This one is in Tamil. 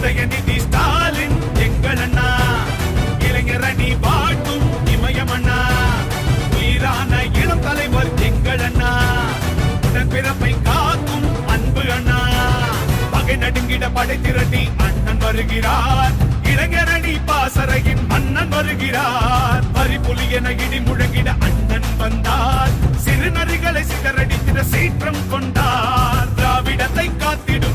உதயநிதி ஸ்டாலின் எங்கள் அண்ணா, இளைஞர் அணி வாழ்த்தும் இமயம் அண்ணா, உயிரான இளம் தலைவர் எங்கள் அண்ணா, உடன்பிறப்பை காக்கும் அன்பு அண்ணா, பகை நடுங்கிட படை திரட்டி அண்ணன் வருகிறார், இளைஞரணி பாசறையின் மன்னன் வருகிறார், பரிபுலி என இடி முழங்கிட அண்ணன் வந்தார், சிறுநரிகளை சிதறடித்திட சீற்றம் கொண்டார், திராவிடத்தை காத்திடும்